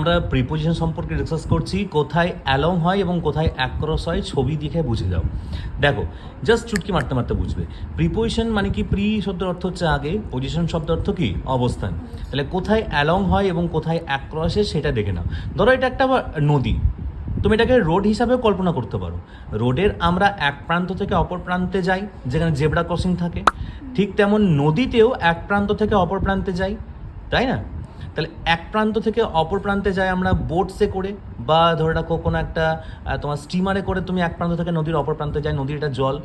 আমরা প্রিপোজিশন সম্পর্কে ডিসকাস করছি, কোথায় অ্যালং হয় এবং কোথায় অ্যাক্রস হয় ছবি দেখে বুঝে যাও। দেখো, জাস্ট চুটকি মারতে মারতে বুঝবে। প্রিপোজিশন মানে কি, প্রি শব্দের অর্থ হচ্ছে আগে, পজিশন শব্দের অর্থ কি, অবস্থান। তাহলে কোথায় অ্যালং হয় এবং কোথায় অ্যাক্রসে সেটা দেখে নাও। ধরো এটা একটা নদী, তুমি এটাকে রোড হিসাবেও কল্পনা করতে পারো। রোডের আমরা এক প্রান্ত থেকে অপর প্রান্তে যাই, যেখানে জেব্রা ক্রসিং থাকে, ঠিক তেমন নদীতেও এক প্রান্ত থেকে অপর প্রান্তে যাই, তাই না? তাহলে এক প্রান্ত থেকে অপর প্রান্তে যাই আমরা বোটসে করে, বা ধরে রাখো কোনো একটা তোমার স্টিমারে করে তুমি এক প্রান্ত থেকে নদীর অপর প্রান্তে যাই, নদীর এটা জল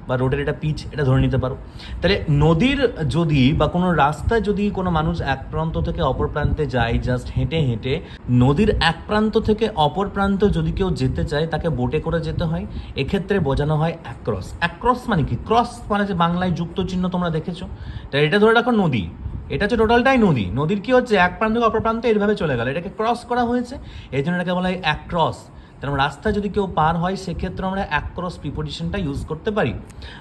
বা রোডের এটা পিচ, এটা ধরে নিতে পারো। তাহলে নদীর যদি বা কোনো রাস্তায় যদি কোনো মানুষ এক প্রান্ত থেকে অপর প্রান্তে যায় জাস্ট হেঁটে হেঁটে, নদীর এক প্রান্ত থেকে অপর প্রান্ত যদি কেউ যেতে চায় তাকে বোটে করে যেতে হয়। এক্ষেত্রে বোঝানো হয় অ্যাক্রস। অ্যাক্রস মানে কি, ক্রস মানে যে বাংলায় যুক্ত চিহ্ন তোমরা দেখেছো, তাই এটা ধরে রাখো নদী, এটা হচ্ছে টোটালটাই নদী। নদীর কি হচ্ছে, এক প্রান্ত থেকে অপর প্রান্তে এইভাবে চলে গেল, এটাকে ক্রস করা হয়েছে, এই জন্য এটাকে বলা হয় অ্যাক্রস। কারণ রাস্তা যদি কেউ পার হয় সেক্ষেত্রে আমরা অ্যাক্রস প্রিপোজিশনটা ইউজ করতে পারি।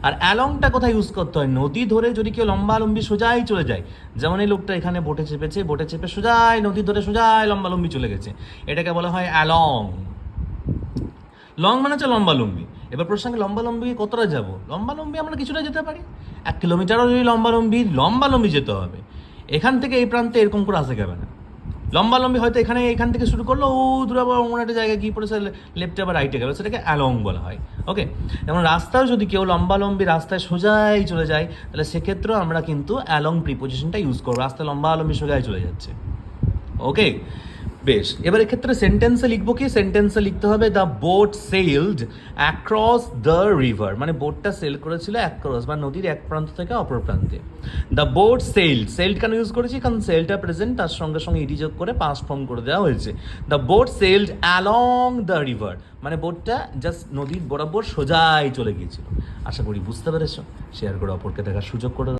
আর অ্যালংটা কোথায় ইউজ করতে হয়, নদী ধরে যদি কেউ লম্বালম্বি সোজাই চলে যায়, যেমন এই লোকটা এখানে বোটে চেপেছে, বোটে চেপে সোজাই নদী ধরে সোজাই লম্বালম্বি চলে গেছে, এটাকে বলা হয় অ্যালং। লং মানে হচ্ছে লম্বালম্বি। এবার প্রসঙ্গে লম্বালম্বি কতটা যাব, লম্বালম্বি আমরা কিছুটা যেতে পারি, 1 কিলোমিটারও যদি লম্বালম্বি যেতে হবে, এখান থেকে এই প্রান্তে এরকম করে আসে যাবে না। লম্বালম্বি হয়তো এখান থেকে শুরু করলো, ও দূরে আবার অন্য একটা জায়গায় গিয়ে পড়েছে, লেফটে আবার রাইটে গেল, সেটাকে অ্যালং বলা হয়। ওকে, যেমন রাস্তাও যদি কেউ লম্বালম্বি রাস্তায় সোজাই চলে যায়, তাহলে সেক্ষেত্রেও আমরা কিন্তু অ্যালং প্রিপোজিশনটা ইউজ করবো, রাস্তায় লম্বালম্বি সোজাই চলে যাচ্ছে। ওকে, বেশ। এবার এক্ষেত্রে সেন্টেন্সে লিখবো কি, সেন্টেন্সে লিখতে হবে the boat sailed across the river, মানে বোটটা সেল করেছিল অ্যাক্রস বা নদীর এক প্রান্ত থেকে অপর প্রান্তে। দ্য বোট সেলড, সেলড কেন ইউজ করেছি, কারণ সেলটা প্রেজেন্ট, তার সঙ্গে সঙ্গে ইডি যোগ করে পাস্ট ফর্ম করে দেওয়া হয়েছে। The boat sailed along the river, মানে বোটটা জাস্ট নদীর বরাবর সোজাই চলে গিয়েছিল। আশা করি বুঝতে পেরেছো। শেয়ার করে অপরকে দেখার সুযোগ করে